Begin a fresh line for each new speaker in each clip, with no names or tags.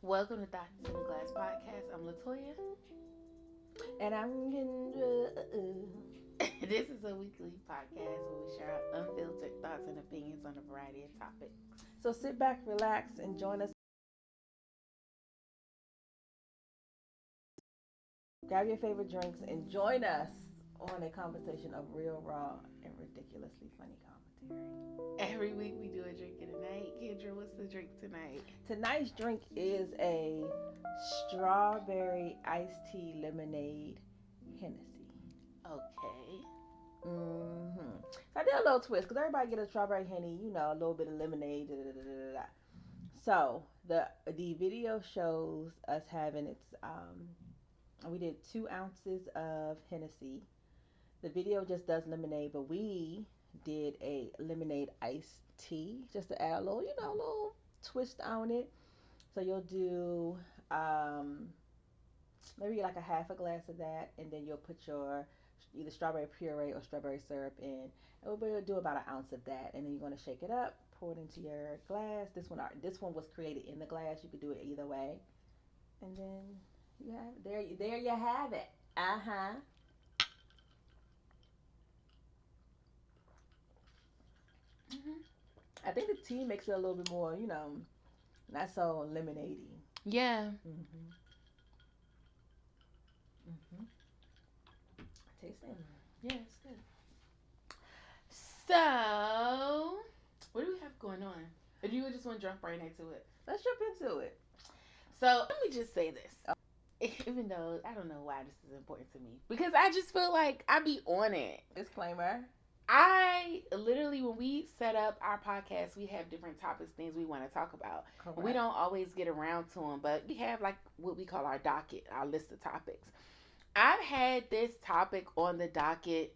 Welcome to Thoughts in the Glass podcast. I'm Latoya.
And I'm Kendra.
This is a weekly podcast where we share our unfiltered thoughts and opinions on a variety of topics.
So sit back, relax, and join us. Grab your favorite drinks and join us on a conversation of real, raw, and ridiculously funny commentary.
Every week we do a drink of the night. Kendra, what's the drink tonight?
Tonight's drink is a strawberry iced tea lemonade Hennessy.
Okay.
So I did a little twist because everybody get a strawberry Henny, a little bit of lemonade. Da, da, da, da, da. So the video shows us having we did 2 ounces of Hennessy. The video just does lemonade, but we did a lemonade iced tea just to add a little, a little twist on it. So you'll do maybe like a half a glass of that, and then you'll put your either strawberry puree or strawberry syrup in. And we'll do about an ounce of that, and then you're going to shake it up, pour it into your glass. This one was created in the glass. You could do it either way, and then you have there you have it.
Mm-hmm.
I think the tea makes it a little bit more, not so lemonade-y.
Yeah.
Mm-hmm. Mm-hmm. Tasting.
Yeah, it's good. So, what do we have going on? Or do you just want to jump right into it?
Let's jump into it.
So, let me just say this. Even though I don't know why this is important to me. Because I just feel like I be on it.
Disclaimer.
I literally, when we set up our podcast, we have different topics, things we want to talk about.
Correct.
We don't always get around to them, but we have like what we call our docket, our list of topics. I've had this topic on the docket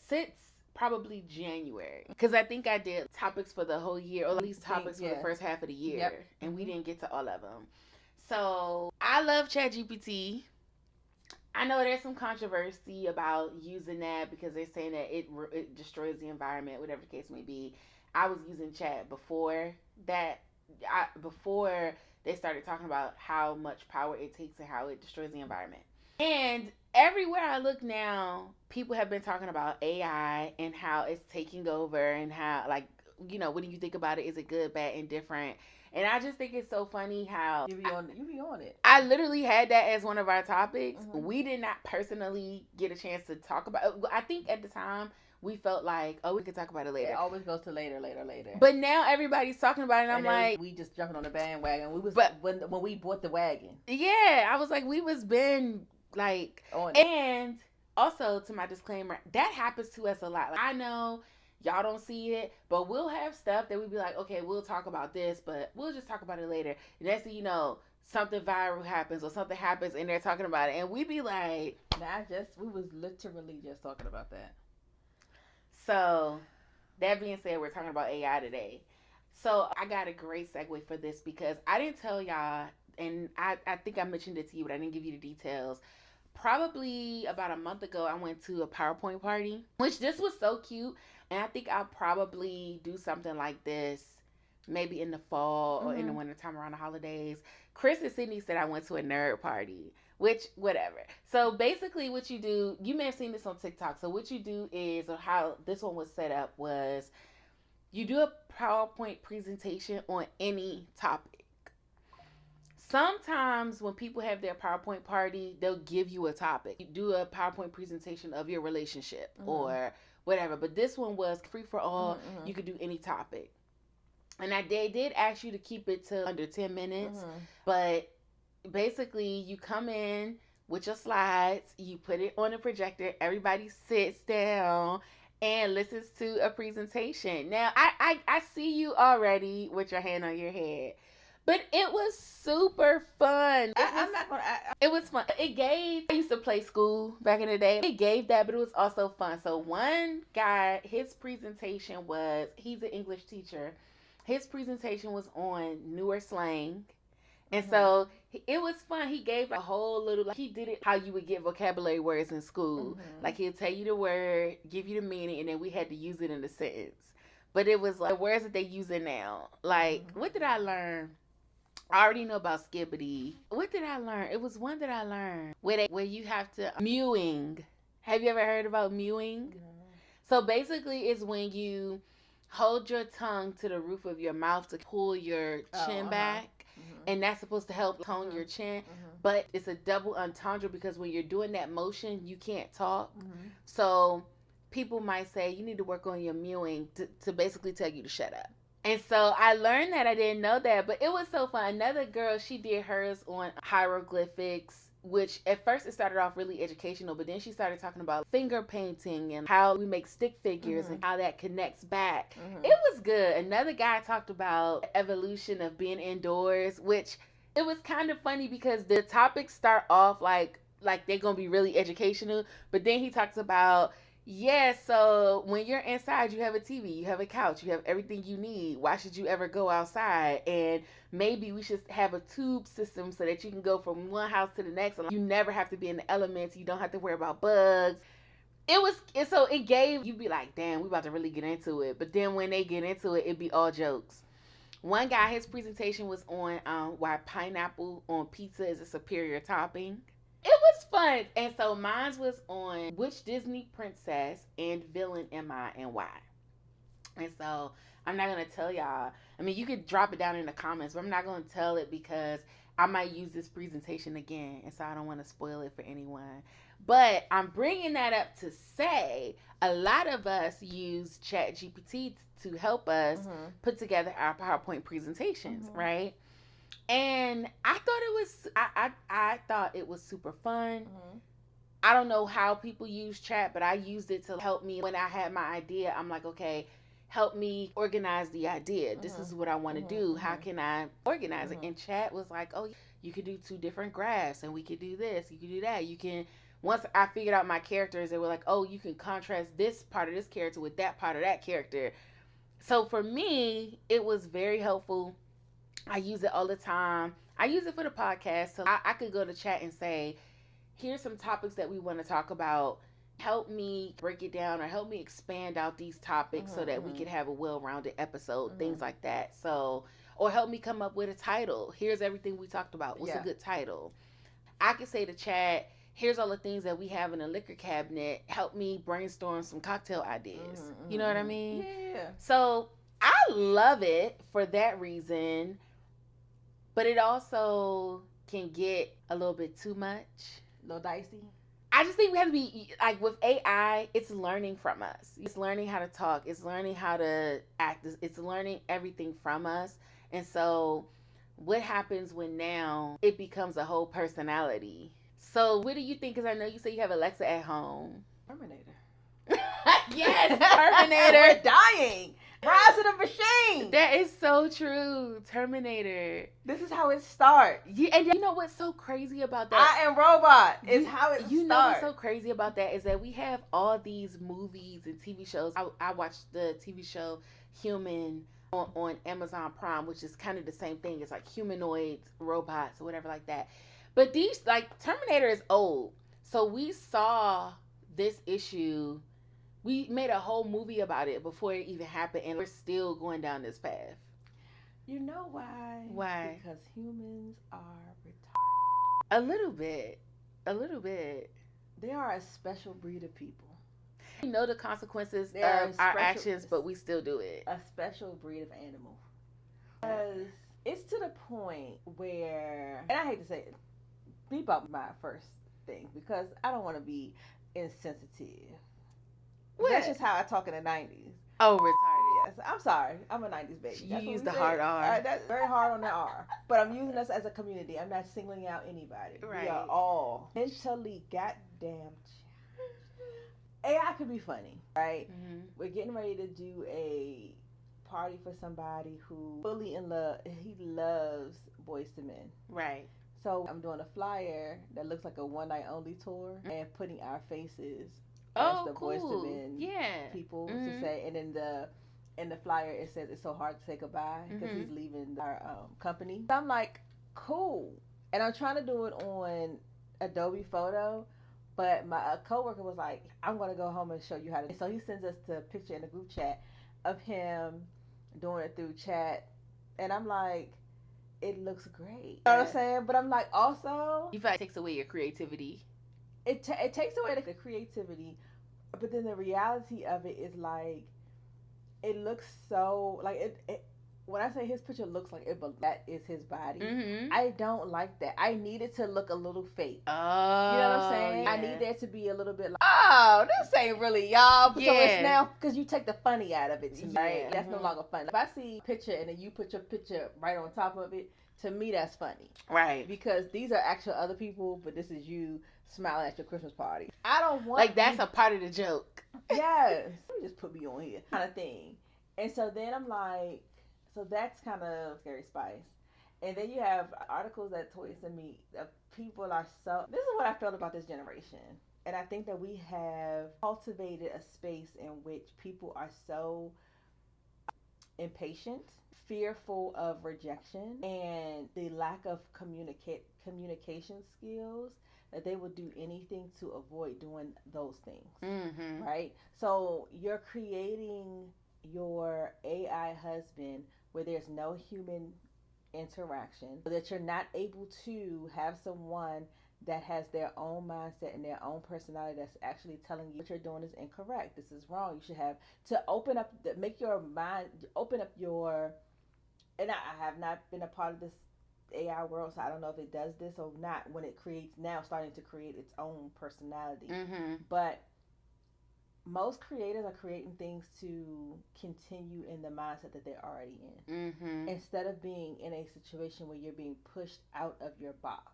since probably January, because I think I did topics for the whole year, or at least topics for the first half of the year,
Yep.
And we didn't get to all of them. So I love Chat GPT. I know there's some controversy about using that because they're saying that it destroys the environment, whatever the case may be. I was using Chat before that, before they started talking about how much power it takes and how it destroys the environment. And everywhere I look now, people have been talking about AI and how it's taking over and how, like, what do you think about it? Is it good, bad, indifferent? And I just think it's so funny how
you be on it.
I literally had that as one of our topics.
Mm-hmm.
We did not personally get a chance to talk about it. I think at the time we felt like, we could talk about it later.
It always goes to later.
But now everybody's talking about it, and I'm like,
we just jumping on the bandwagon.
But
when we bought the wagon.
Yeah, I was like, we was been like
on it.
And also, to my disclaimer, that happens to us a lot. Like, I know y'all don't see it, but we'll have stuff that we'd be like, okay, we'll talk about this, but we'll just talk about it later. And that's, something viral happens or something happens and they're talking about it. And we be like...
we was literally just talking about that.
So, that being said, we're talking about AI today. So, I got a great segue for this because I didn't tell y'all, and I think I mentioned it to you, but I didn't give you the details. Probably about a month ago, I went to a PowerPoint party, which this was so cute. And I think I'll probably do something like this maybe in the fall or in the wintertime around the holidays. Chris and Sydney said I went to a nerd party, which, whatever. So basically what you do, you may have seen this on TikTok. So what you do is, or how this one was set up was, you do a PowerPoint presentation on any topic. Sometimes when people have their PowerPoint party, they'll give you a topic. You do a PowerPoint presentation of your relationship or whatever. But this one was free for all. You could do any topic. And they did ask you to keep it to under 10 minutes. But basically, you come in with your slides. You put it on a projector. Everybody sits down and listens to a presentation. Now, I see you already with your hand on your head. But it was super fun. It was fun. I used to play school back in the day. It gave that, but it was also fun. So one guy, his presentation was, he's an English teacher. His presentation was on newer slang. And so it was fun. He gave a whole little, he did it how you would get vocabulary words in school. Like he'll tell you the word, give you the meaning, and then we had to use it in a sentence. But it was like the words that they use it now. Like, what did I learn? I already know about skibbity. What did I learn? It was one that I learned where you have to mewing. Have you ever heard about mewing?
Mm-hmm.
So basically, it's when you hold your tongue to the roof of your mouth to pull your chin back, and that's supposed to help tone your chin. But it's a double entendre because when you're doing that motion, you can't talk. So people might say you need to work on your mewing to basically tell you to shut up. And so I learned that. I didn't know that, but it was so fun. Another girl, she did hers on hieroglyphics, which at first it started off really educational, but then she started talking about finger painting and how we make stick figures and how that connects back. It was good. Another guy talked about evolution of being indoors, which it was kind of funny because the topics start off like they're gonna be really educational, but then he talks about, yeah, so when you're inside, you have a TV, you have a couch, you have everything you need. Why should you ever go outside? And maybe we should have a tube system so that you can go from one house to the next. And you never have to be in the elements. You don't have to worry about bugs. So it gave, you'd be like, damn, we about to really get into it. But then when they get into it, it'd be all jokes. One guy, his presentation was on why pineapple on pizza is a superior topping. It was fun. And so mine was on which Disney princess and villain am I and why. And so I'm not going to tell y'all. I mean, you could drop it down in the comments, but I'm not going to tell it because I might use this presentation again. And so I don't want to spoil it for anyone. But I'm bringing that up to say a lot of us use Chat GPT to help us put together our PowerPoint presentations, right? And I thought it was super fun. I don't know how people use chat, but I used it to help me when I had my idea. I'm like, okay, help me organize the idea. This is what I want to do. How can I organize it? And chat was like, oh, you could do 2 different graphs and we could do this, you could do that. You can, once I figured out my characters, they were like, oh, you can contrast this part of this character with that part of that character. So for me, it was very helpful. I use it all the time. I use it for the podcast. So I could go to chat and say, here's some topics that we want to talk about. Help me break it down or help me expand out these topics so that we can have a well-rounded episode, things like that. So, or help me come up with a title. Here's everything we talked about. What's a good title? I could say to chat, here's all the things that we have in the liquor cabinet. Help me brainstorm some cocktail ideas. You know what I mean?
Yeah.
So I love it for that reason. But it also can get a little bit too much.
A little dicey.
I just think we have to be, like with AI, it's learning from us. It's learning how to talk. It's learning how to act. It's learning everything from us. And so what happens when now it becomes a whole personality? So what do you think? Because I know you say you have Alexa at home.
Terminator.
Yes, Terminator.
We're dying. Rise of the machine.
That is so true. Terminator.
This is how it starts.
Yeah, and you know what's so crazy about that?
I Am Robot is how it starts.
You know what's so crazy about that is that we have all these movies and TV shows. I watched the TV show Human on Amazon Prime, which is kind of the same thing. It's like humanoids, robots, or whatever like that. But these, like, Terminator is old. So we saw this issue. We made a whole movie about it before it even happened, and we're still going down this path.
You know why?
Why?
Because humans are retarded.
A little bit. A little bit.
They are a special breed of people.
We know the consequences of our actions, but we still do it.
A special breed of animal. Because it's to the point where, and I hate to say it, beep up my first thing because I don't want to be insensitive. What? That's just how I talk in the 90s.
Oh, retarded.
Yes, I'm sorry. I'm a 90s baby.
You use the hard R.
That's very hard on the R. But I'm using us as a community. I'm not singling out anybody.
Right.
We are all mentally goddamn. AI could be funny, right? Mm-hmm. We're getting ready to do a party for somebody who fully in love. He loves Boys to Men.
Right.
So I'm doing a flyer that looks like a one night only tour and putting our faces
as
the
cool.
Boys to Men people to say, and in the flyer it says it's so hard to say goodbye because he's leaving our company. So I'm like, cool, and I'm trying to do it on Adobe Photo, but my coworker was like, I'm gonna go home and show you how to. So he sends us the picture in the group chat of him doing it through chat, and I'm like, it looks great. You know what I'm saying? But I'm like, also,
you feel like it takes away your creativity.
It takes away the creativity, but then the reality of it is like, it looks so like it when I say his picture looks like it, but that is his body.
Mm-hmm.
I don't like that. I need it to look a little fake.
Oh,
you know what I'm saying?
Yeah.
I need there to be a little bit like, oh, this ain't really y'all.
Yeah.
So it's now, because you take the funny out of it to me, right?
Yeah.
That's no longer funny. If I see a picture and then you put your picture right on top of it, to me that's funny.
Right.
Because these are actual other people, but this is you smiling at your Christmas party. I don't want
like that's a part of the joke.
Yes. Let me just put me on here kind of thing. And so then I'm like, so that's kind of Scary Spice. And then you have articles that Toya sent me of people are so, this is what I felt about this generation. And I think that we have cultivated a space in which people are so impatient, fearful of rejection, and the lack of communication skills, that they will do anything to avoid doing those things.
Mm-hmm.
Right? So you're creating your AI husband where there's no human interaction, so that you're not able to have someone that has their own mindset and their own personality that's actually telling you what you're doing is incorrect. This is wrong. You should have to open up, make your mind, open up your, and I have not been a part of this AI world, so I don't know if it does this or not, when it creates, now starting to create its own personality.
Mm-hmm.
But most creators are creating things to continue in the mindset that they're already in,
mm-hmm.
instead of being in a situation where you're being pushed out of your box.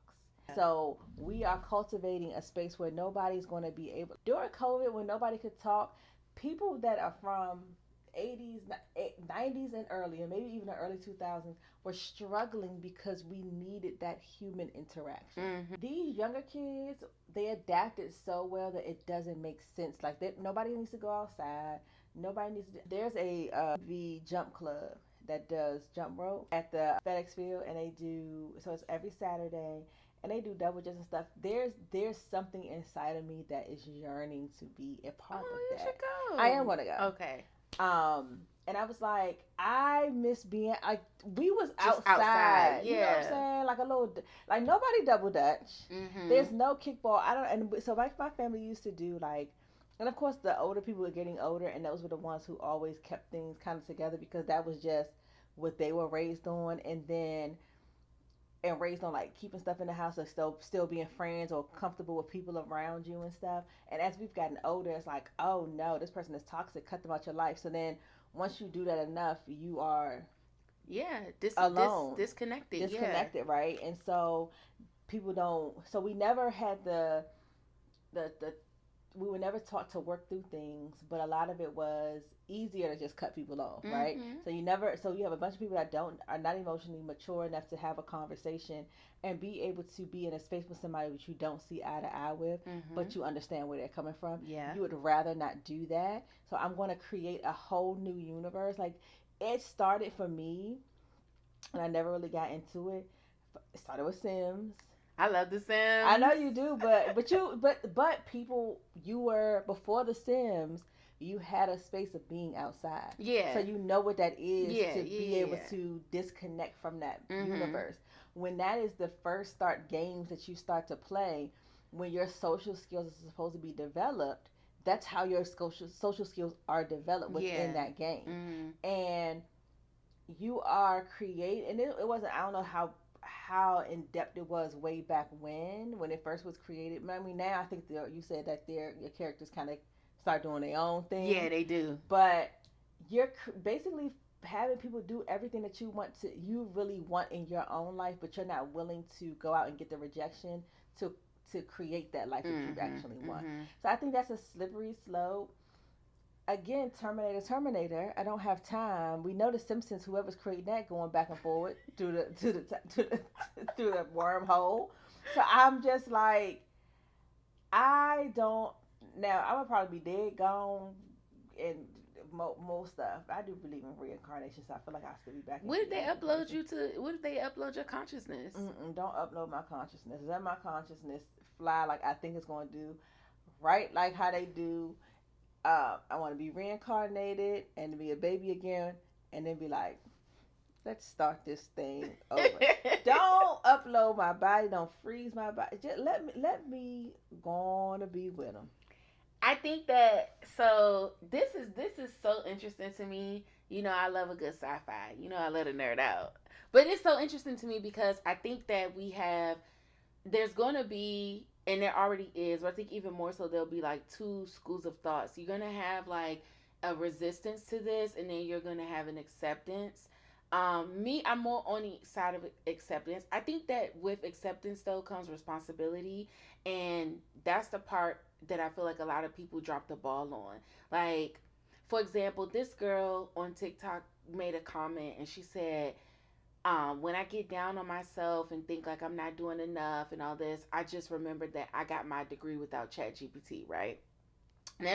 So we are cultivating a space where nobody's going to be able, during COVID when nobody could talk, people that are from 80s, 90s and early, and maybe even the early 2000s, were struggling because we needed that human interaction.
Mm-hmm.
These younger kids, they adapted so well that it doesn't make sense. Like, nobody needs to go outside. Nobody needs to. There's a the jump club that does jump rope at the FedEx Field, and they do, so it's every Saturday, and they do double jumps and stuff. There's something inside of me that is yearning to be a part of
you
that.
should go.
I am gonna go.
Okay.
And I was like, I miss being, like, we was
Just
outside.
Yeah.
You know what I'm saying? Like a little, like, nobody double dutch.
Mm-hmm.
There's no kickball. And so like my family used to do, like, and of course the older people were getting older, and those were the ones who always kept things kind of together because that was just what they were raised on, and raised on, like, keeping stuff in the house, or still being friends or comfortable with people around you and stuff. And as we've gotten older, it's like, oh no, this person is toxic, cut them out your life. So then once you do that enough, you are alone,
disconnected,
right? And so people don't, so we never had the we were never taught to work through things, but a lot of it was easier to just cut people off, right?
Mm-hmm.
So you have a bunch of people that are not emotionally mature enough to have a conversation and be able to be in a space with somebody which you don't see eye to eye with,
mm-hmm.
but you understand where they're coming from.
Yeah.
You would rather not do that. So I'm going to create a whole new universe. Like, it started for me, and I never really got into it. It started with Sims.
I love The Sims.
I know you do, but people, you were, before The Sims, you had a space of being outside.
Yeah.
So you know what that is, to be able
yeah.
to disconnect from that
mm-hmm.
universe. When that is the first games that you start to play, when your social skills are supposed to be developed, that's how your social skills are developed within that game.
Mm-hmm.
And you are creating, and it wasn't, I don't know how in depth it was way back when it first was created. I mean, now I think you said that your characters kind of start doing their own thing.
Yeah, they do.
But you're basically having people do everything that you really want in your own life, but you're not willing to go out and get the rejection to create that life that you actually want.
Mm-hmm.
So I think that's a slippery slope. Again, Terminator. I don't have time. We know The Simpsons. Whoever's creating that, going back and forward through the wormhole. So I'm just like, I don't. Now I would probably be dead, gone, and most stuff. I do believe in reincarnation, so I feel like I'll still be back.
What if they upload you to? What if they upload your consciousness?
Don't upload my consciousness. Let my consciousness fly like I think it's going to do, right? Like how they do. I want to be reincarnated and to be a baby again, and then be like, Let's start this thing over. Don't upload my body. Don't freeze my body. Just let me go on to be with them.
I think that so this is so interesting to me. You know, I love a good sci-fi. You know, I let a nerd out. But it's so interesting to me because I think that there's going to be, and there already is, but I think even more so, there'll be like two schools of thoughts. You're going to have like a resistance to this, and then you're going to have an acceptance. Me, I'm more on the side of acceptance. I think that with acceptance, though, comes responsibility. And that's the part that I feel like a lot of people drop the ball on. Like, for example, this girl on TikTok made a comment and she said, when I get down on myself and think like I'm not doing enough and all this, I just remembered that I got my degree without Chat GPT, right? Now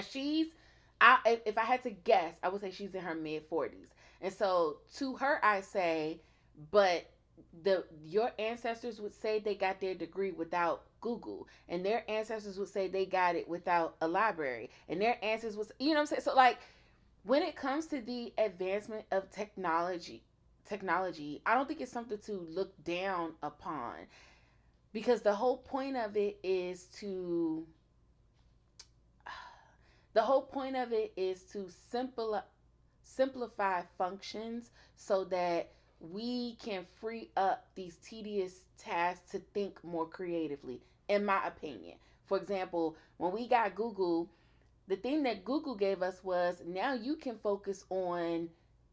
if I had to guess, I would say she's in her mid 40s. And so to her, I say, but your ancestors would say they got their degree without Google, and their ancestors would say they got it without a library, and their ancestors was, you know what I'm saying? So like when it comes to the advancement of technology, I don't think it's something to look down upon because the whole point of it is to simplify functions so that we can free up these tedious tasks to think more creatively, in my opinion. For example, when we got Google, the thing that Google gave us was now you can focus on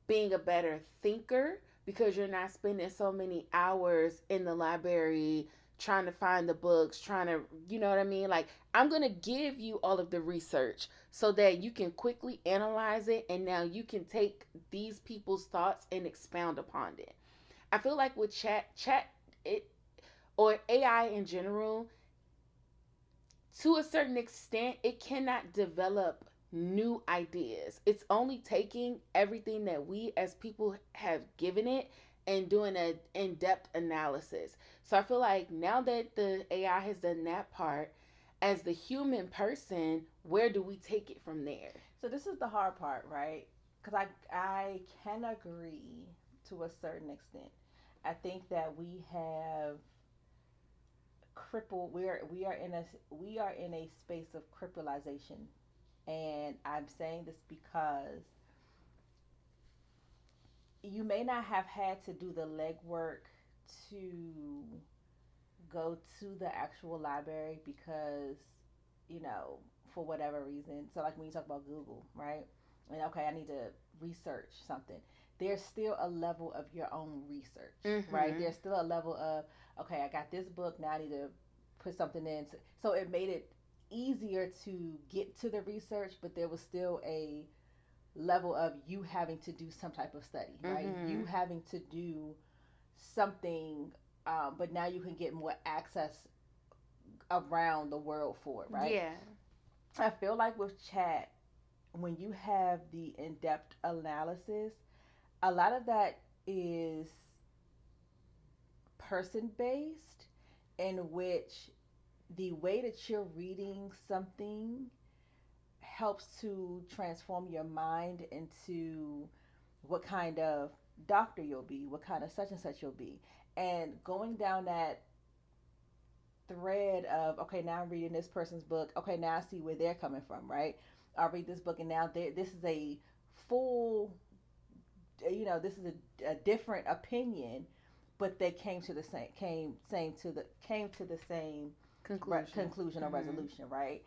being a better thinker because you're not spending so many hours in the library trying to find the books, trying to, you know what I mean? Like, I'm going to give you all of the research so that you can quickly analyze it and now you can take these people's thoughts and expound upon it. I feel like with it or AI in general, to a certain extent, it cannot develop new ideas. It's only taking everything that we as people have given it and doing an in depth analysis. So I feel like now that the AI has done that part, as the human person, where do we take it from there?
So this is the hard part, right? Because I can agree to a certain extent. I think that we have crippled. We are in a space of crippleization, and I'm saying this because you may not have had to do the legwork to go to the actual library because, you know, for whatever reason. So, like when you talk about Google, right? And okay, I need to research something. There's still a level of your own research, right?
Mm-hmm.
There's still a level of, okay, I got this book, now I need to put something in. So, it made it easier to get to the research, but there was still a level of you having to do some type of study, right?
Mm-hmm.
You having to do something, but now you can get more access around the world for it, right?
Yeah.
I feel like with chat, when you have the in depth analysis, a lot of that is person based, in which the way that you're reading something helps to transform your mind into what kind of doctor you'll be, what kind of such and such you'll be. And going down that thread of, okay, now I'm reading this person's book, okay, now I see where they're coming from, right? I'll read this book and now this is a full, this is a different opinion, but they came to the same conclusion or
Mm-hmm.
resolution, right?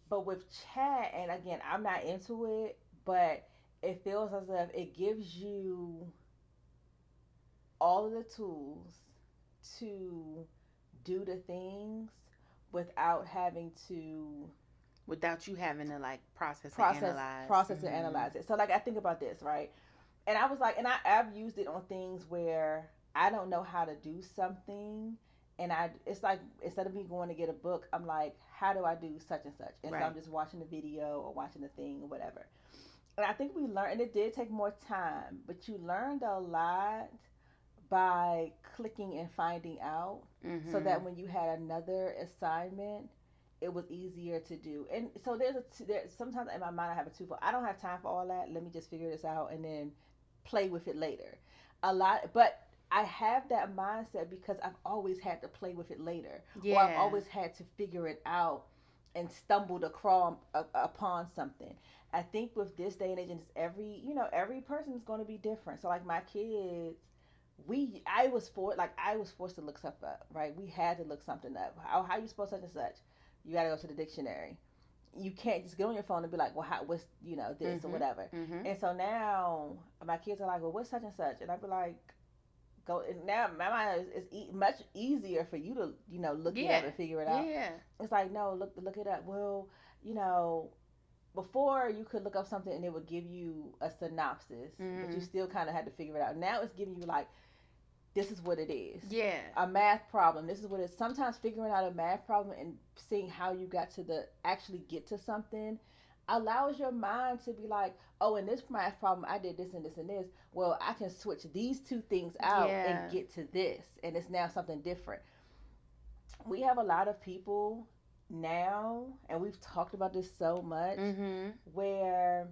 But with chat, and again, I'm not into it, but it feels as if it gives you all of the tools to do the things without having to
Without you having to like process and
process
analyze.
process and
Mm-hmm.
analyze it. So like I think about this, right? And I was like, and I've used it on things where I don't know how to do something, and it's like instead of me going to get a book, I'm like, how do I do such and such? And so I'm
Right.
just watching the video or watching the thing or whatever. And I think we learned, and it did take more time, but you learned a lot by clicking and finding out, so
Mm-hmm.
that when you had another assignment, it was easier to do. And so there's sometimes in my mind I have a twofold. I don't have time for all that. Let me just figure this out and then play with it later. a lot, but I have that mindset because I've always had to play with it later, or I've
Yeah.
always had to figure it out and stumbled across upon something. I think with this day and age, and it's every person is going to be different. So like my kids, I was forced to look stuff up, right? We had to look something up. How you spell such and such? You got to go to the dictionary. You can't just get on your phone and be like, well, what's this or
Mhm.
whatever.
Mhm.
And so now my kids are like, well, what's such and such? And I'd be like, go. And now my mind is much easier for you to look it
Yeah.
up and figure it out.
Yeah.
It's like, no, look it up. Well, you know, before you could look up something and it would give you a synopsis, but you
Mhm.
still kind of had to figure it out. Now it's giving you like, this is what it is.
Yeah.
A math problem. This is what it is. Sometimes figuring out a math problem and seeing how you got to actually get to something allows your mind to be like, oh, in this math problem, I did this and this and this. Well, I can switch these two things out and
Yeah.
get to this, and it's now something different. We have a lot of people now, and we've talked about this so much,
Mhm.
where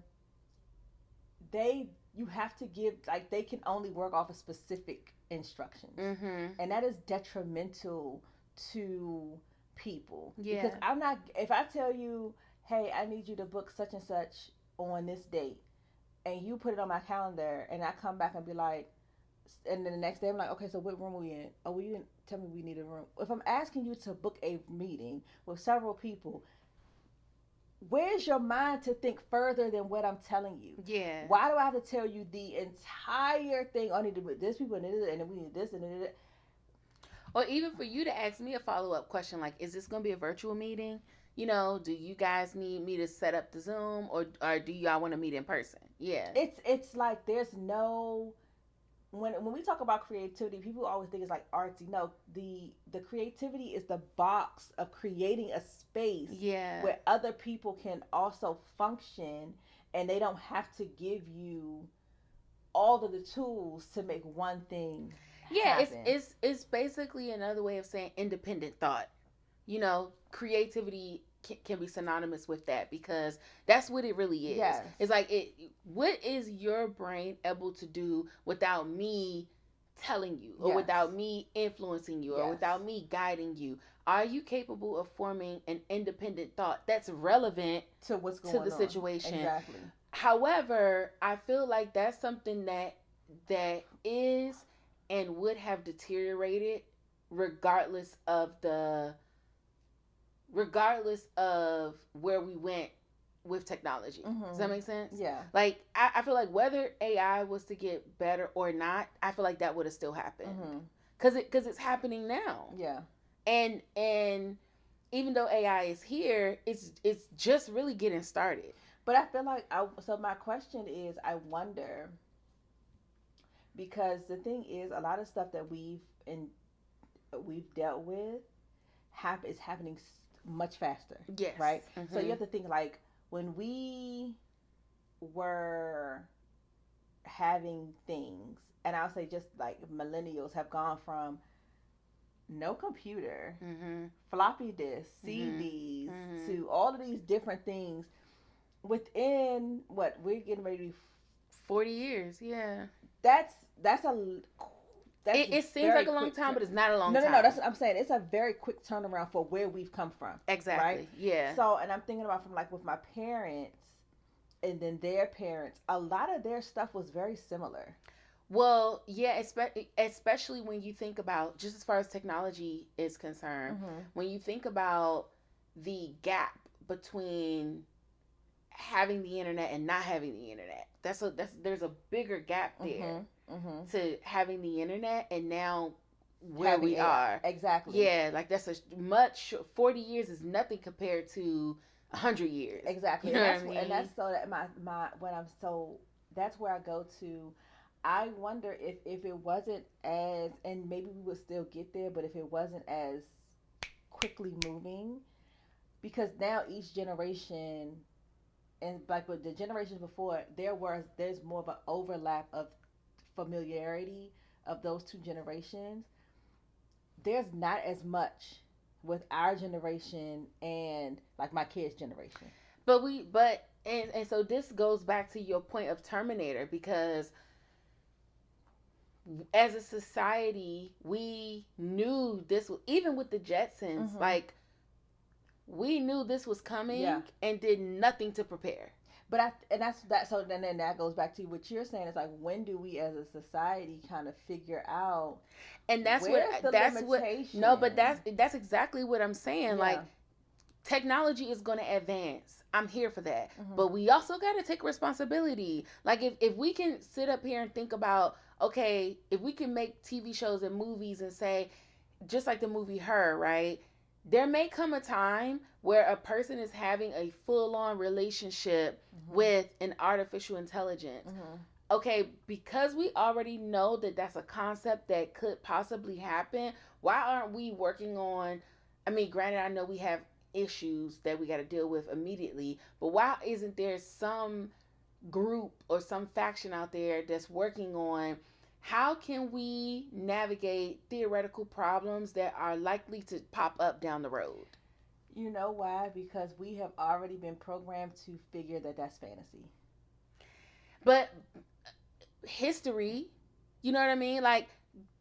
you have to give, like, they can only work off of specific instructions,
Mhm.
and that is detrimental to people.
Yeah.
Because I'm not, if I tell you, hey, I need you to book such and such on this date, and you put it on my calendar, and I come back and be like, and then the next day I'm like, okay, so what room are we in? Oh, well, you didn't tell me we need a room. If I'm asking you to book a meeting with several people, where's your mind to think further than what I'm telling you?
Yeah.
Why do I have to tell you the entire thing? I need to put this people and then we need this and then.
Or even for you to ask me a follow up question like, is this going to be a virtual meeting? You know, do you guys need me to set up the Zoom, or do y'all want to meet in person? Yeah.
It's like there's no, when we talk about creativity, people always think it's like artsy. No, the creativity is the box of creating a space
Yeah.
where other people can also function, and they don't have to give you all of the tools to make one thing
Yeah,
happen.
it's basically another way of saying independent thought. You know, creativity can be synonymous with that, because that's what it really is.
Yes.
It's like, what is your brain able to do without me telling you, or
Yes.
without me influencing you, or
Yes.
without me guiding you? Are you capable of forming an independent thought that's relevant
to what's going
to the
on.
situation?
Exactly.
However, I feel like that's something that is and would have deteriorated regardless of the regardless of where we went with technology.
Mm-hmm.
Does that make sense?
Yeah.
Like, I feel like whether AI was to get better or not, I feel like that would have still happened.
Mm-hmm.
Cause it's happening now.
Yeah.
And even though AI is here, it's just really getting started.
But I feel like so my question is, I wonder, because the thing is, a lot of stuff that we've dealt with is happening much faster.
Yes.
Right.
Mm-hmm.
So you have to think, like, when we were having things, and I'll say just like millennials have gone from no computer,
mm-hmm.
floppy disks, CDs, to all of these different things within what we're getting ready to be
40 years. Yeah.
That's
it seems like a long time, but it's not a long time.
No. That's what I'm saying. It's a very quick turnaround for where we've come from.
Exactly.
Right?
Yeah.
So, and I'm thinking about, from like with my parents and then their parents, a lot of their stuff was very similar.
Well, yeah, especially when you think about, just as far as technology is concerned, when you think about the gap between having the internet and not having the internet, there's a bigger gap there to having the internet and now where having we are.
Exactly.
Yeah, like that's a much 40 years is nothing compared to 100 years.
Exactly.
You know
and
what I mean?
And that's so that my when I'm so that's where I go to. I wonder if it wasn't as, and maybe we would still get there, but if it wasn't as quickly moving, because now each generation, and like with the generations before, there's more of an overlap of familiarity of those two generations. There's not as much with our generation and like my kids' generation.
And so this goes back to your point of Terminator, because as a society, we knew this was, even with the Jetsons, like, we knew this was coming and did nothing to prepare.
But that's that. So then that goes back to what you're saying. It's like, when do we as a society kind of figure out?
And that's limitation? No, but that's exactly what I'm saying. Yeah. Like, technology is going to advance. I'm here for that. But we also got to take responsibility. Like, if we can sit up here and think about, okay, if we can make TV shows and movies and say, just like the movie Her, right? There may come a time where a person is having a full-on relationship with an artificial intelligence. Okay, because we already know that that's a concept that could possibly happen, why aren't we working on, I mean, granted, I know we have issues that we got to deal with immediately, but why isn't there some group or some faction out there that's working on how can we navigate theoretical problems that are likely to pop up down the road?
You know why? Because we have already been programmed to figure that that's fantasy.
But history, you know what I mean? Like,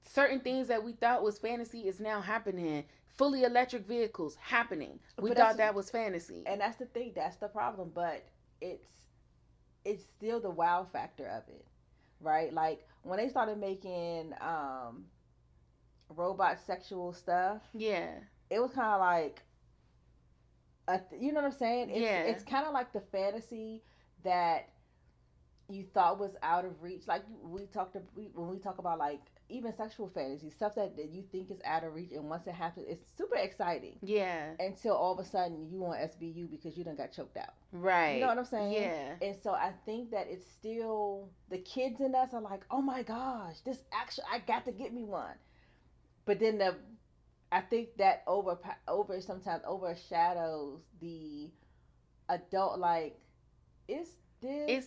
certain things that we thought was fantasy is now happening. Fully electric vehicles happening. We thought that was fantasy.
And that's the thing. That's the problem. But it's still the wow factor of it, right? Like, when they started making robot sexual stuff, it was kind of like, you know what I'm saying? It's kind of like the fantasy that you thought was out of reach. Like, when we talk about, like, even sexual fantasy stuff that you think is out of reach, and once it happens, it's super exciting.
Yeah.
Until all of a sudden you want SBU because you done got choked out.
Right.
You know what I'm saying?
Yeah.
And so I think that it's still, the kids in us are like, oh my gosh, this actually, I got to get me one. But then I think that sometimes overshadows the adult. Like, is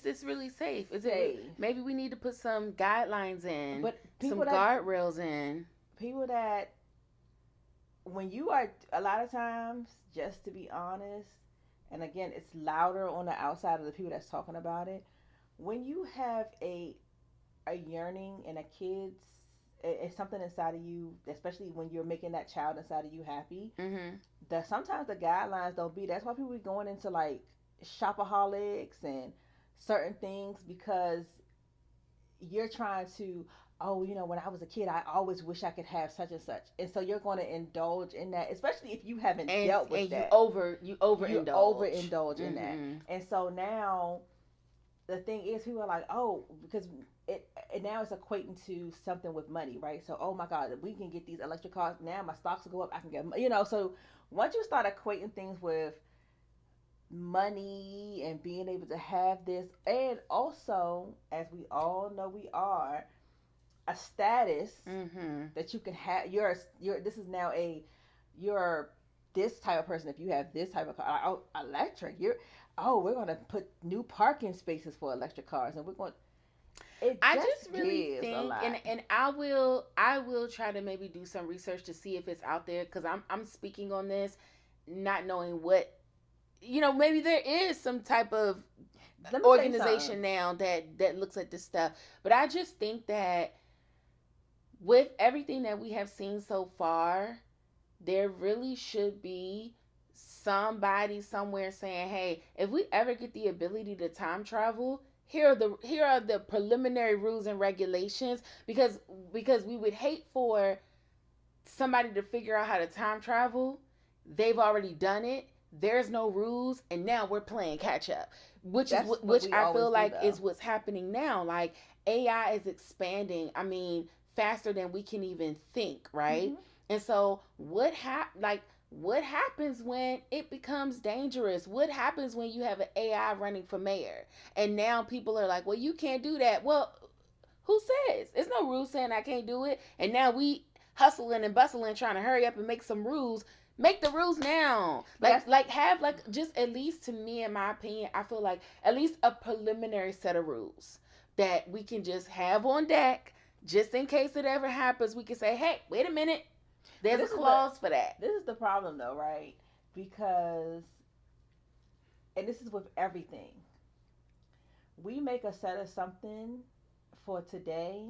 this really safe? Is it? Maybe we need to put some guidelines in,
but
some guardrails in.
People that, when you are, a lot of times, just to be honest, and again, it's louder on the outside of the people that's talking about it. When you have a yearning in a kid's, it's something inside of you, especially when you're making that child inside of you happy. That sometimes the guidelines don't be. That's why people be going into, like, shopaholics and certain things, because you're trying to, oh, you know, when I was a kid, I always wish I could have such and such, and so you're going to indulge in that, especially if you haven't dealt with that. You overindulge in that, and so now the thing is, people are like, oh, because it now it's equating to something with money, right? So, oh my God, we can get these electric cars now. My stocks will go up. I can get, you know. So once you start equating things with money and being able to have this, and also, as we all know, we are a status that you can have. You're this is now you're this type of person if you have this type of car. Oh, electric. We're going to put new parking spaces for electric cars, and we're going.
I just really think, and I will try to maybe do some research to see if it's out there, because I'm speaking on this, not knowing what, you know, maybe there is some type of organization now that looks at this stuff. But I just think that with everything that we have seen so far, there really should be somebody somewhere saying, hey, if we ever get the ability to time travel, here are the preliminary rules and regulations, because we would hate for somebody to figure out how to time travel. They've already done it. There's no rules, and now we're playing catch up, which I feel like is what's happening now. Like, AI is expanding, I mean, faster than we can even think, right? And so what happens when it becomes dangerous? What happens when you have an AI running for mayor, and now people are like, well, you can't do that? Well, who says? There's no rule saying I can't do it, and now we hustling and bustling trying to hurry up and make some rules. Make the rules now. Have just, at least to me, in my opinion, I feel like at least a preliminary set of rules that we can just have on deck, just in case it ever happens. We can say, hey, wait a minute, there's a clause for that.
This is the problem, though, right? Because, and this is with everything, we make a set of something for today,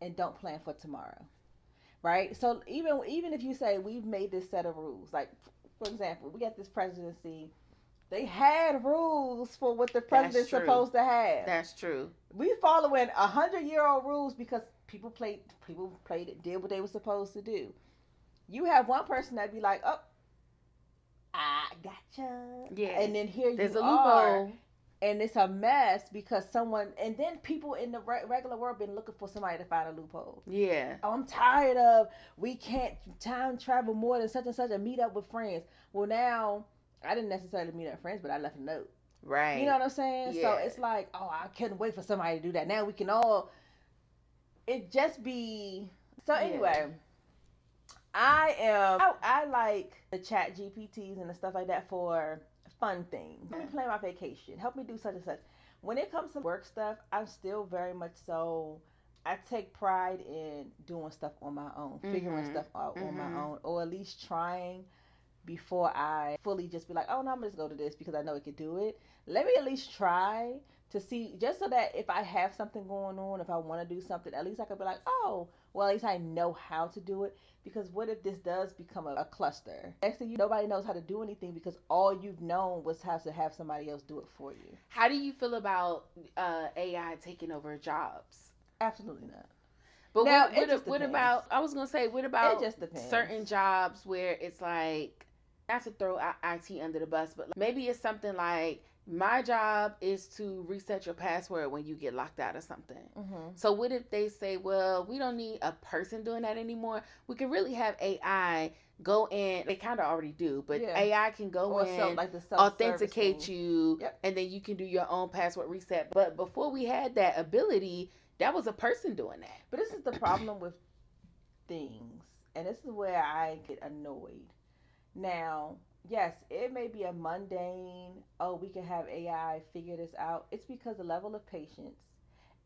and don't plan for tomorrow, right? So even if you say we've made this set of rules, like for example, we got this presidency. They had rules for what the president's supposed to have.
That's true.
We following 100-year-old rules because people played it, did what they were supposed to do. You have one person that be like, oh, I gotcha.
Yeah.
And then here
there's
you
a
are.
loophole.
And it's a mess because someone, and then people in the regular world been looking for somebody to find a loophole.
Yeah.
Oh, I'm tired of, we can't time travel more than such and such and meet up with friends. Well, now, I didn't necessarily meet up with friends, but I left a note.
Right.
You know what I'm saying?
Yeah.
So it's like, oh, I couldn't wait for somebody to do that. Now we can all, it just be, so anyway. I like the Chat GPTs and the stuff like that for fun things. Let me plan my vacation. Help me do such and such. When it comes to work stuff, I'm still very much so, I take pride in doing stuff on my own, figuring stuff out on my own, or at least trying before I fully just be like, oh no, I'm just go to this because I know it could do it. Let me at least try to see, just so that if I have something going on, if I want to do something, at least I could be like, oh, well, at least I know how to do it. Because what if this does become a cluster? Next thing you, nobody knows how to do anything because all you've known was how to have somebody else do it for you.
How do you feel about AI taking over jobs?
Absolutely not.
But
now,
what about, I was going to say, what about
it just depends.
Certain jobs where it's like, not to throw IT under the bus, but maybe it's something like, my job is to reset your password when you get locked out of something. So what if they say, well, we don't need a person doing that anymore. We can really have AI go in. They kind of already do, but AI can go in, like authenticate you, and then you can do your own password reset. But before we had that ability, that was a person doing that.
But this is the problem with things, and this is where I get annoyed. Now, yes, it may be a mundane, oh, we can have AI figure this out. It's because the level of patience.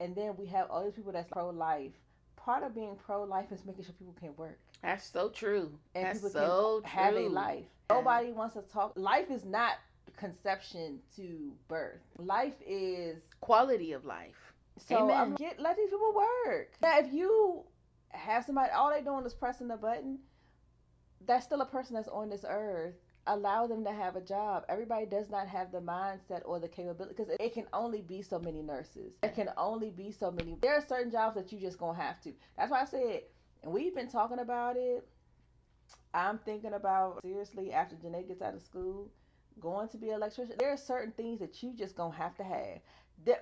And then we have all these people that's pro-life. Part of being pro-life is making sure people can work.
That's so true.
And
that's
people
so
can have a life. Nobody wants to talk. Life is not conception to birth. Life is
quality of life.
So let these people work. Now, if you have somebody, all they doing is pressing the button, that's still a person that's on this earth. Allow them to have a job. Everybody does not have the mindset or the capability, because it can only be so many nurses. It can only be so many. There are certain jobs that you just gonna have to. That's why I said, and we've been talking about it. I'm thinking about, seriously, after Janae gets out of school, going to be an electrician. There are certain things that you just gonna have to have.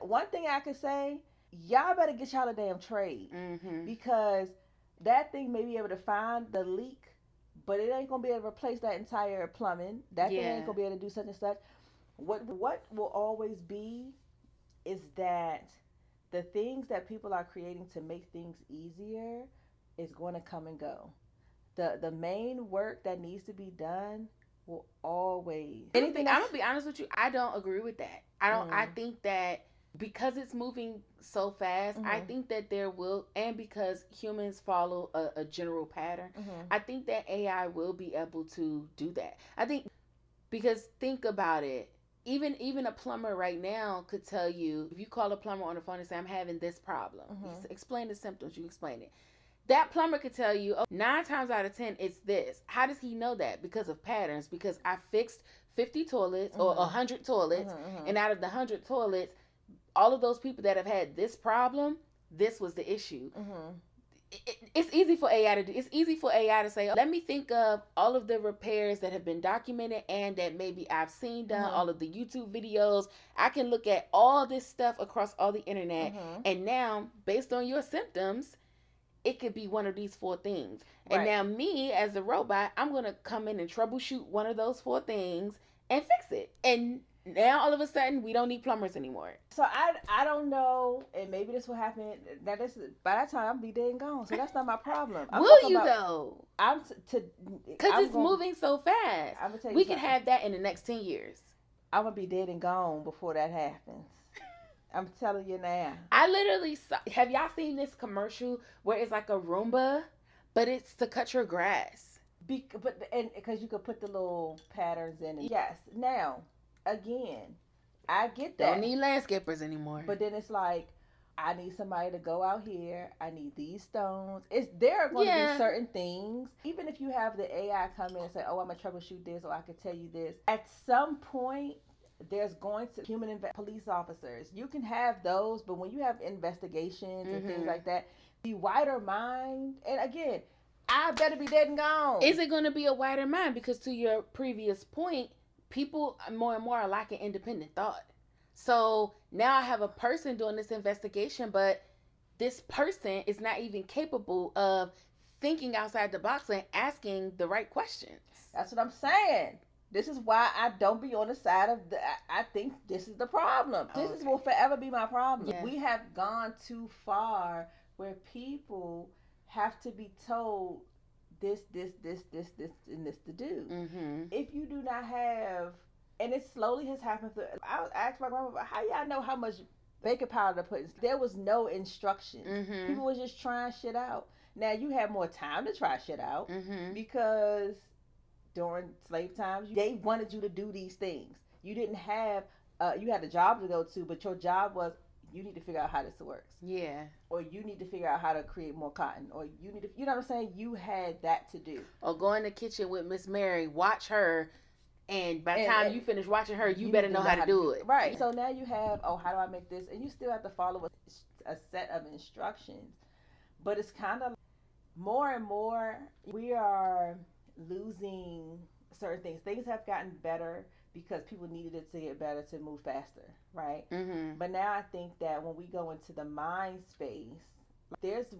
One thing I could say, y'all better get y'all a damn trade, because that thing may be able to find the leak, but it ain't gonna be able to replace that entire plumbing. That thing ain't gonna be able to do such and such. What will always be is that the things that people are creating to make things easier is going to come and go. The main work that needs to be done will always.
I'm gonna be honest with you. I don't agree with that. I think that because it's moving so fast, I think that there will, and because humans follow a general pattern, I think that AI will be able to do that. I think, because think about it, even a plumber right now could tell you, if you call a plumber on the phone and say, I'm having this problem, explain the symptoms, you explain it. That plumber could tell you, 9 times out of 10, it's this. How does he know that? Because of patterns. Because I fixed 50 toilets or 100 toilets, and out of the 100 toilets, all of those people that have had this problem, this was the issue. It's easy for AI to do. It's easy for AI to say, let me think of all of the repairs that have been documented and that maybe I've seen done, all of the YouTube videos. I can look at all this stuff across all the internet, and now, based on your symptoms, it could be one of these 4 things. And now me, as a robot, I'm going to come in and troubleshoot one of those 4 things and fix it. And now, all of a sudden, we don't need plumbers anymore.
So I don't know, and maybe this will happen. By that time, I'll be dead and gone. So that's not my problem.
Will you though?
Because
it's moving so fast.
I'm gonna tell you
we can have that in the next 10 years.
I'm gonna be dead and gone before that happens. I'm telling you now.
I literally saw. Have y'all seen this commercial where it's like a Roomba, but it's to cut your grass?
Because you could put the little patterns in it. Yes. Now, again, I get that.
Don't need landscapers anymore.
But then it's like, I need somebody to go out here. I need these stones. There are going to be certain things. Even if you have the AI come in and say, "Oh, I'm gonna troubleshoot this," or "I could tell you this," at some point, there's going to police officers. You can have those, but when you have investigations and things like that, the wider mind. And again, I better be dead and gone.
Is it going to be a wider mind? Because to your previous point, people more and more are lacking independent thought. So now I have a person doing this investigation, but this person is not even capable of thinking outside the box and asking the right questions.
That's what I'm saying. This is why I don't be on the side of I think this is the problem. This will forever be my problem. Yeah. We have gone too far where people have to be told this, and this to do. If you do not have, and it slowly has happened. I asked my grandma, how y'all know how much baking powder to put in? There was no instructions. People was just trying shit out. Now you have more time to try shit out because during slave times, they wanted you to do these things. You didn't have, you had a job to go to, but your job was, you need to figure out how this works.
Yeah.
Or you need to figure out how to create more cotton. Or you need to, you know what I'm saying? You had that to do.
Or go in the kitchen with Miss Mary, watch her, and by the time you finish watching her, you better know how to do it.
Right. Yeah. So now you have, oh, how do I make this? And you still have to follow a set of instructions. But it's kind of more and more, we are losing certain things. Things have gotten better because people needed it to get better to move faster, right? But now I think that when we go into the mind space, this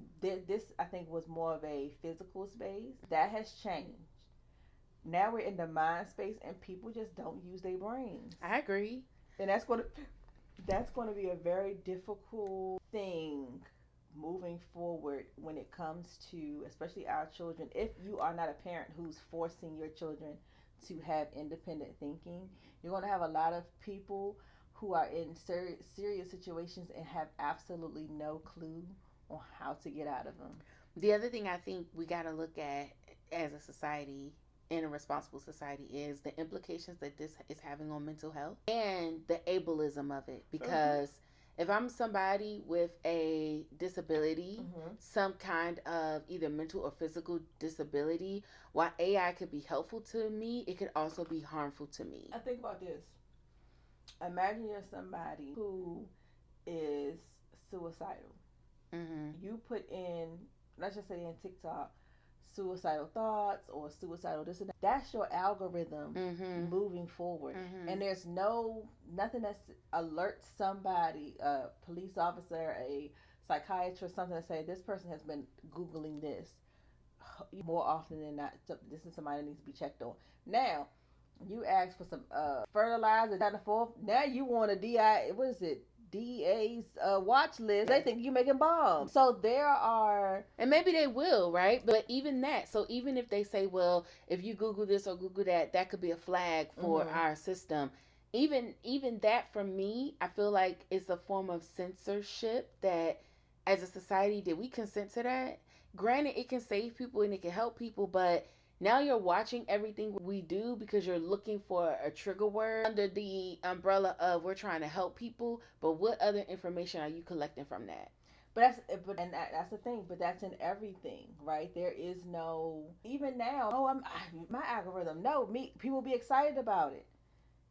I think was more of a physical space. That has changed. Now we're in the mind space and people just don't use their brains.
I agree.
And that's going to be a very difficult thing moving forward when it comes to especially our children. If you are not a parent who's forcing your children to have independent thinking, you're going to have a lot of people who are in serious situations and have absolutely no clue on how to get out of them.
The other thing I think we got to look at as a society, in a responsible society, is the implications that this is having on mental health and the ableism of it. Because if I'm somebody with a disability, some kind of either mental or physical disability, while AI could be helpful to me, it could also be harmful to me.
I think about this. Imagine you're somebody who is suicidal. You put in, let's just say in TikTok, suicidal thoughts or suicidal this and that. That's your algorithm moving forward. And there's nothing that alerts somebody, a police officer, a psychiatrist, something to say this person has been Googling this more often than not. This is somebody that needs to be checked on. Now, you ask for some fertilizer, down the forth. Now you want a DEA's watch list. They think you're making bombs. So there are,
and maybe they will, right? But even that, so even if they say, well, if you Google this or Google that, that could be a flag for our system. Even that, for me, I feel like it's a form of censorship that as a society, did we consent to that? Granted, it can save people and it can help people, but now you're watching everything we do because you're looking for a trigger word under the umbrella of we're trying to help people. But what other information are you collecting from that?
That's the thing. But that's in everything, right? There is no, even now. Oh, my algorithm. No, people be excited about it.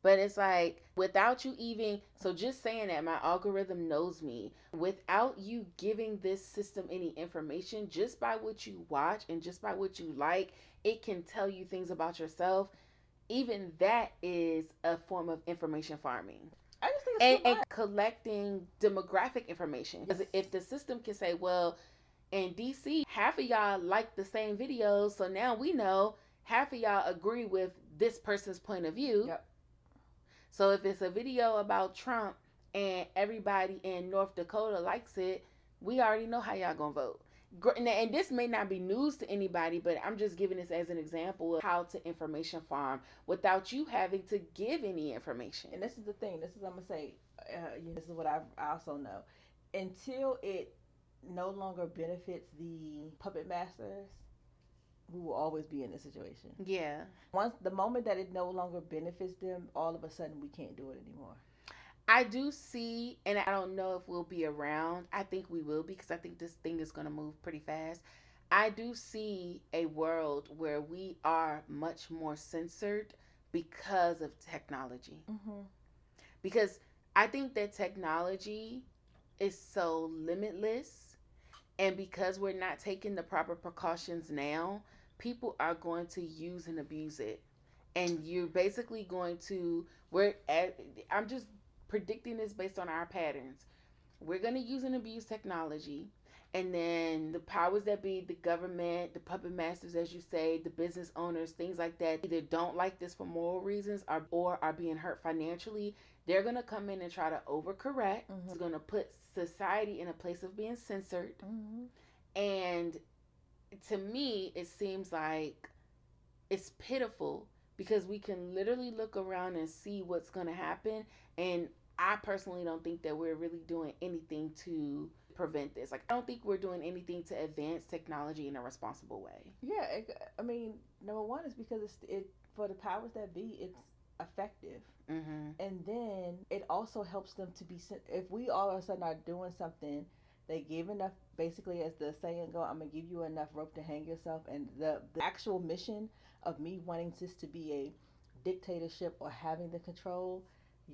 But it's like, without you even, so just saying that my algorithm knows me, without you giving this system any information, just by what you watch and just by what you like, it can tell you things about yourself. Even that is a form of information farming.
I just think it's
and collecting demographic information. Because if the system can say, well, in DC, half of y'all like the same videos, so now we know half of y'all agree with this person's point of view.
Yep.
So if it's a video about Trump and everybody in North Dakota likes it, we already know how y'all gonna vote. And this may not be news to anybody, but I'm just giving this as an example of how to information farm without you having to give any information.
And this is the thing. This is what I'm gonna say. This is what I also know. Until it no longer benefits the puppet masters, we will always be in this situation.
Yeah.
Once the moment that it no longer benefits them, all of a sudden we can't do it anymore.
I do see, and I don't know if we'll be around. I think we will be because I think this thing is going to move pretty fast. I do see a world where we are much more censored because of technology.
Mm-hmm.
Because I think that technology is so limitless, and because we're not taking the proper precautions now, people are going to use and abuse it. And you're basically going to, I'm just predicting this based on our patterns. We're going to use and abuse technology. And then the powers that be, the government, the puppet masters, as you say, the business owners, things like that, either don't like this for moral reasons or are being hurt financially. They're going to come in and try to overcorrect.
Mm-hmm.
It's going to put society in a place of being censored.
Mm-hmm.
And to me, it seems like it's pitiful because we can literally look around and see what's going to happen. And I personally don't think that we're really doing anything to prevent this. Like, I don't think we're doing anything to advance technology in a responsible way.
Yeah, I mean, number one is because it for the powers that be, it's effective.
Mm-hmm.
And then it also helps them to be, if we all of a sudden are doing something, they give enough, basically, as the saying go, I'm gonna give you enough rope to hang yourself. And the actual mission of me wanting this to be a dictatorship or having the control,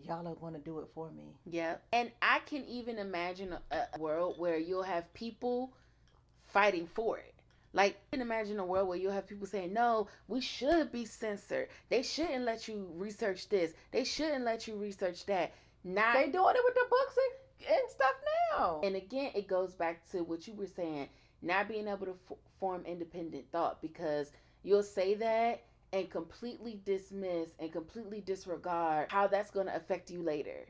y'all are going to do it for me.
Yeah. And I can even imagine a world where you'll have people fighting for it. Like, I can imagine a world where you'll have people saying, no, we should be censored. They shouldn't let you research this. They shouldn't let you research that. Not
They doing it with the books and stuff now.
And again, it goes back to what you were saying, not being able to form independent thought, because you'll say that and completely dismiss and completely disregard how that's going to affect you later.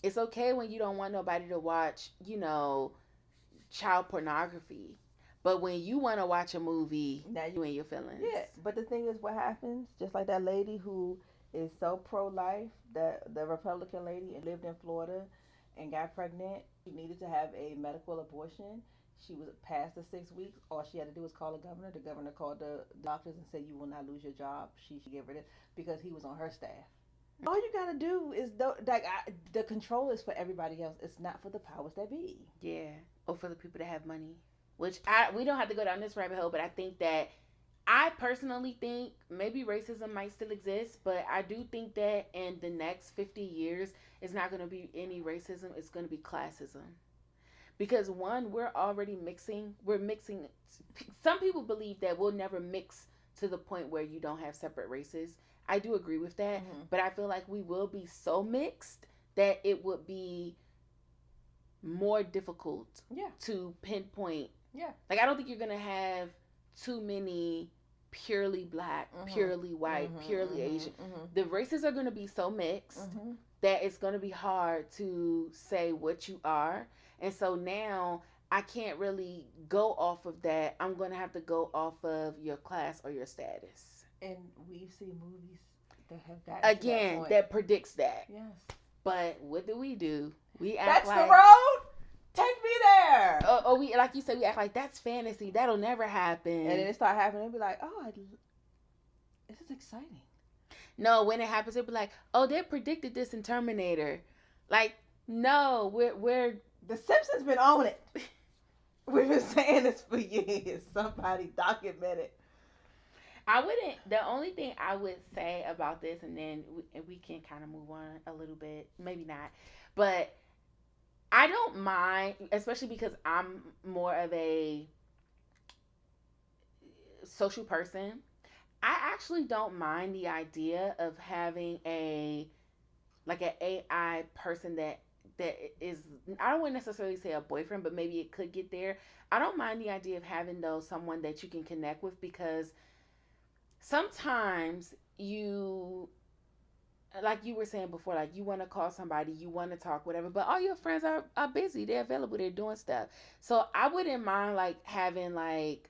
It's okay when you don't want nobody to watch, child pornography. But when you want to watch a movie, now you in your feelings.
Yeah, but the thing is, what happens, just like that lady who is so pro-life, the Republican lady, and lived in Florida and got pregnant, she needed to have a medical abortion. She was past the 6 weeks. All she had to do was call the governor. The governor called the doctors and said, you will not lose your job. She should get rid of it because he was on her staff. All you gotta do is the control is for everybody else. It's not for the powers that be.
Yeah, or for the people that have money. Which we don't have to go down this rabbit hole, but I think that I personally think maybe racism might still exist, but I do think that in the next 50 years, it's not going to be any racism. It's going to be classism. Because one, we're mixing. Some people believe that we'll never mix to the point where you don't have separate races. I do agree with that, but I feel like we will be so mixed that it would be more difficult to pinpoint.
Yeah.
Like, I don't think you're going to have too many purely black, purely white, purely Asian. The races are going to be so mixed that it's going to be hard to say what you are. And so now I can't really go off of that. I'm going to have to go off of your class or your status.
And we see movies that have gotten
again that predicts that.
Yes.
But what do? We act
that's
like
the road. Take me there.
We, like you said, we act like that's fantasy. That'll never happen.
And then it start happening. It'll be like, this is exciting.
No, when it happens, it'll be like, they predicted this in Terminator. Like, no, we're
The Simpsons been on it. We've been saying this for years. Somebody document it.
The only thing I would say about this, and then we can kind of move on a little bit, maybe not, but I don't mind, especially because I'm more of a social person. I actually don't mind the idea of having an AI person that is, I don't want to necessarily say a boyfriend, but maybe it could get there. I don't mind the idea of having someone that you can connect with, because sometimes like you were saying before, like you want to call somebody, you want to talk, whatever, but all your friends are busy, they're available, they're doing stuff. So I wouldn't mind like having like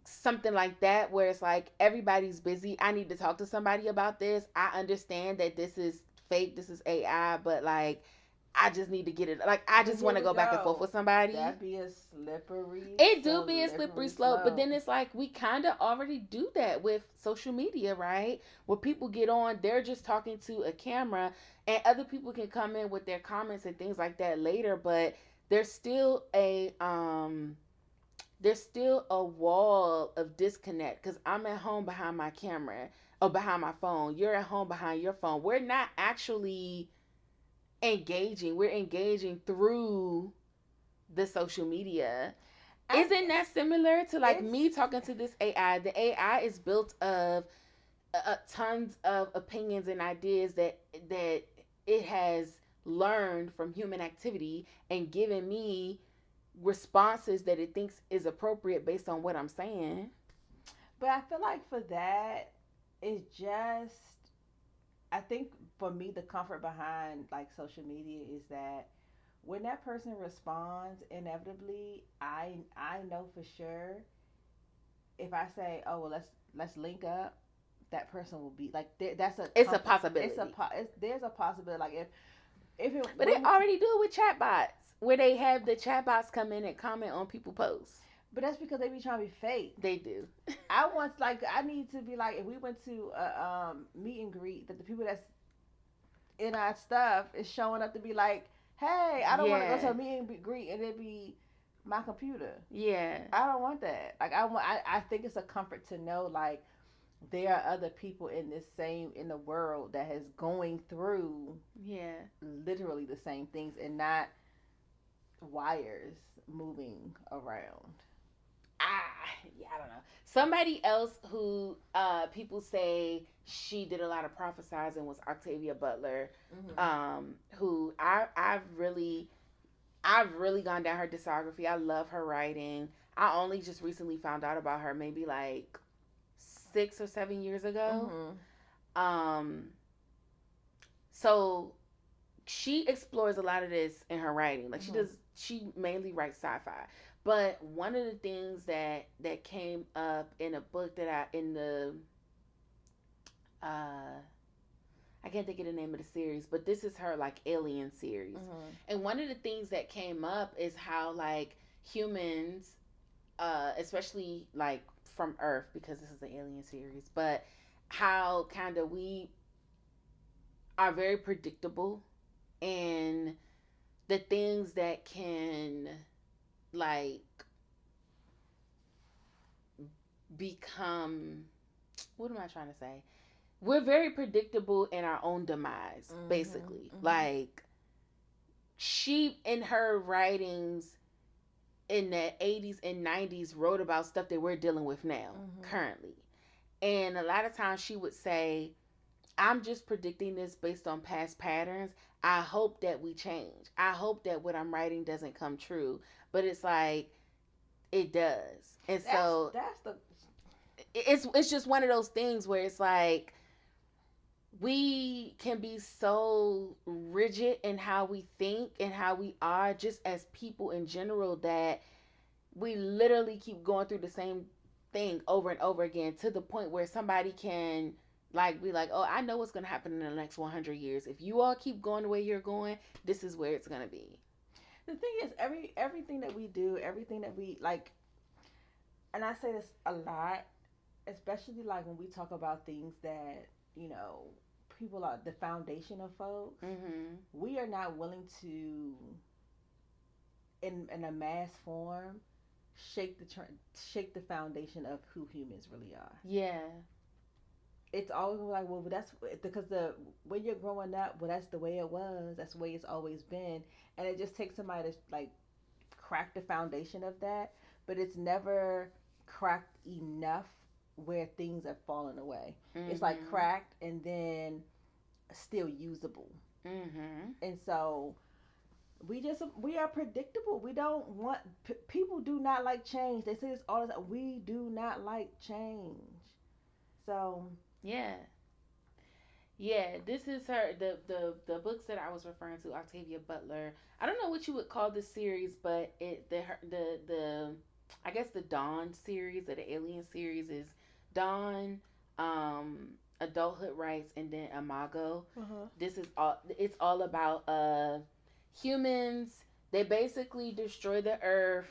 something like that where it's like everybody's busy. I need to talk to somebody about this. I understand that this is fake, this is AI, but like I just need to get it. Like, I just want to go back and forth with somebody.
That'd be a slippery.
It do be a slippery slope, but then it's like we kind of already do that with social media, right? Where people get on, they're just talking to a camera, and other people can come in with their comments and things like that later. But there's still a wall of disconnect because I'm at home behind my camera or behind my phone. You're at home behind your phone. We're not actually engaging. We're engaging through the social media. Isn't that similar to like me talking to this AI? The AI is built of tons of opinions and ideas that it has learned from human activity and given me responses that it thinks is appropriate based on what I'm saying.
But I feel like for that, it's just, I think for me, the comfort behind like social media is that when that person responds, inevitably, I know for sure if I say, oh well, let's link up, that person will be like, that's a
it's a possibility.
There's a possibility. Like if it,
but they already do it with chatbots, where they have the chatbots come in and comment on people's posts.
But that's because they be trying to be fake.
They do.
I need to be like, if we went to a meet and greet, that the people that's in our stuff is showing up to be like, hey, I don't want to go to a meet and greet and it be my computer.
Yeah.
I don't want that. Like I think it's a comfort to know like there are other people in the world that is going through literally the same things and not wires moving around.
I don't know. Somebody else who people say she did a lot of prophesizing was Octavia Butler, who I've really gone down her discography. I love her writing. I only just recently found out about her, maybe like 6 or 7 years ago. So she explores a lot of this in her writing. Like she mainly writes sci-fi. But one of the things that came up in a book that I can't think of the name of the series, but this is her like alien series. And one of the things that came up is how like humans, especially like from Earth, because this is an alien series, but how kind of we are very predictable, and the things that can like become, what am I trying to say? We're very predictable in our own demise, basically. Like, she in her writings in the 80s and 90s wrote about stuff that we're dealing with now, currently. And a lot of times she would say, I'm just predicting this based on past patterns. I hope that we change. I hope that what I'm writing doesn't come true. But it's like, it does. And it's just one of those things where it's like, we can be so rigid in how we think and how we are just as people in general that we literally keep going through the same thing over and over again, to the point where somebody can like be like, oh, I know what's going to happen in the next 100 years. If you all keep going the way you're going, this is where it's going to be.
The thing is, everything that we do, everything that we like, and I say this a lot, especially like when we talk about things that, you know, people are the foundation of folks. We are not willing to, in a mass form, shake the foundation of who humans really are.
Yeah.
It's always like, well, that's because when you're growing up, well, that's the way it was. That's the way it's always been, and it just takes somebody to like crack the foundation of that, but it's never cracked enough where things have fallen away. It's like cracked and then still usable. And so we are predictable. We don't want people do not like change. They say this all the time. We do not like change. So
yeah, this is her the books that I was referring to, Octavia Butler. I don't know what you would call this series, but the I guess the Dawn series or the Alien series is Dawn, Adulthood Rights, and then Imago. This is all. It's all about humans, they basically destroy the earth,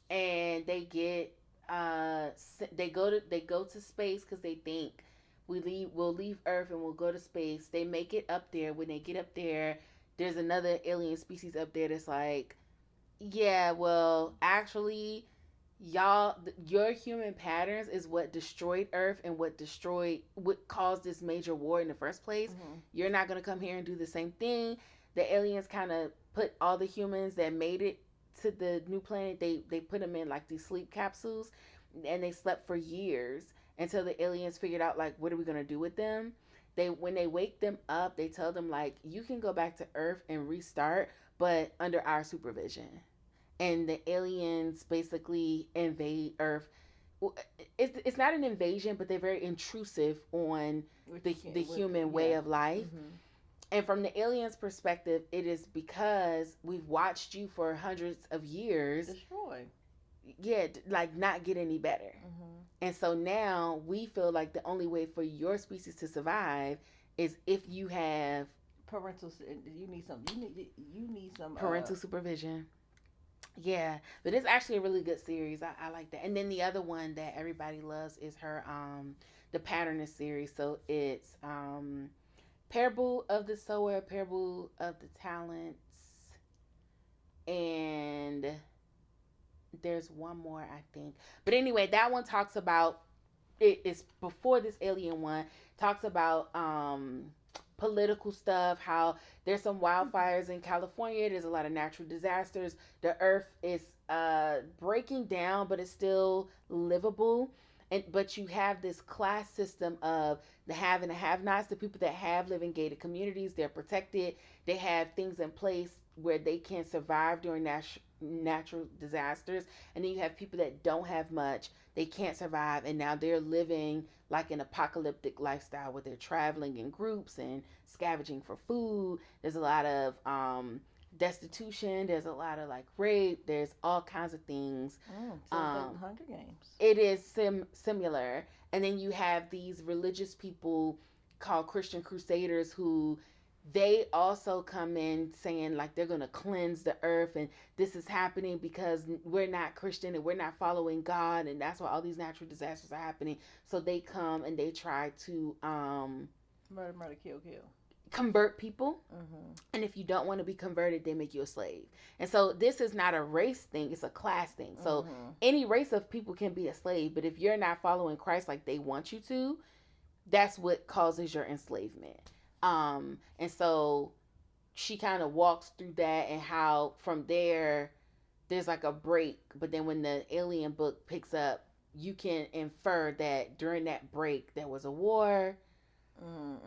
and they go to space because they think we'll leave earth and we'll go to space. They make it up there. When they get up there, there's another alien species up there that's like, yeah, well, actually, your human patterns is what destroyed earth and what caused this major war in the first place. You're not going to come here and do the same thing. The aliens kind of put all the humans that made it to the new planet, they put them in like these sleep capsules, and they slept for years until the aliens figured out like, what are we going to do with them. When they wake them up, they tell them like, you can go back to earth and restart, but under our supervision. And the aliens basically invade earth. It's not an invasion, but they're very intrusive on the human way of life. And from the aliens' perspective, it is because we've watched you for hundreds of years
destroy.
Yeah, like not get any better. And so now we feel like the only way for your species to survive is if you have
parental. You need some
parental supervision. Yeah, but it's actually a really good series. I like that. And then the other one that everybody loves is her the Patternist series. So it's Parable of the Sower, Parable of the Talents, and there's one more, I think. But anyway, that one talks about it's before this alien one, talks about political stuff, how there's some wildfires in California, there's a lot of natural disasters, the earth is breaking down, but it's still livable. But you have this class system of the have and the have-nots. The people that have live in gated communities, they're protected, they have things in place where they can survive during natural disasters. And then you have people that don't have much, they can't survive, and now they're living like an apocalyptic lifestyle where they're traveling in groups and scavenging for food. There's a lot of destitution, there's a lot of like rape, there's all kinds of things.
Like Hunger Games.
It is similar. And then you have these religious people called Christian Crusaders who they also come in saying like they're going to cleanse the earth, and this is happening because we're not Christian and we're not following God, and that's why all these natural disasters are happening. So they come and they try to
murder, kill
convert people. And if you don't want to be converted, they make you a slave. And so this is not a race thing, it's a class thing. So any race of people can be a slave, but if you're not following Christ like they want you to, that's what causes your enslavement. And so she kind of walks through that, and how from there's like a break, but then when the alien book picks up, you can infer that during that break there was a war.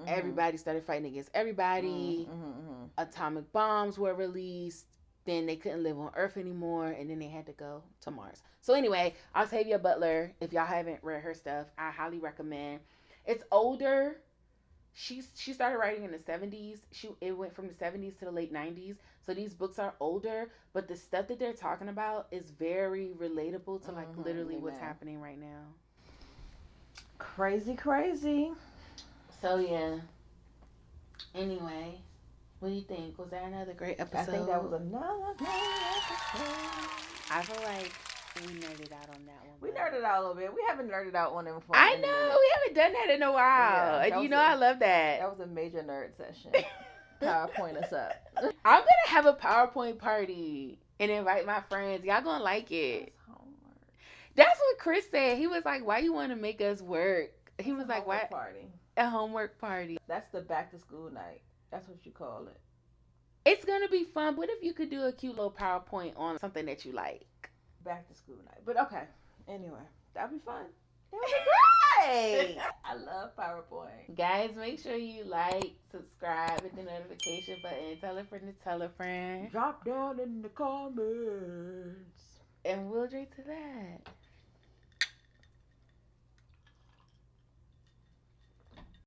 Everybody started fighting against everybody. Atomic bombs were released. Then they couldn't live on Earth anymore, and then they had to go to Mars. So anyway, Octavia Butler, if y'all haven't read her stuff, I highly recommend. It's older. She started writing in the 70s. It went from the 70s to the late 90s. So these books are older, but the stuff that they're talking about is very relatable to like literally what's happening right now.
Crazy.
So yeah. Anyway, what do you think? Was that another great episode?
I think that was another great episode.
I feel like we nerded out on that one.
We nerded out a little bit. We haven't nerded out on it before.
I know. We haven't done that in a while. Yeah, and I love that.
That was a major nerd session. PowerPoint us up.
I'm going to have a PowerPoint party and invite my friends. Y'all going to like it. That's what Chris said. He was like, why you want to make us work? He was like, why?
Party.
A homework party.
That's the back to school night. That's what you call it.
It's going to be fun. What if you could do a cute little PowerPoint on something that you like?
Back to school night. But okay. Anyway, that'd be fun. It would be great. I love PowerPoint.
Guys, make sure you like, subscribe, hit the notification button, tell a friend to tell a friend.
Drop down in the comments.
And we'll drink to that.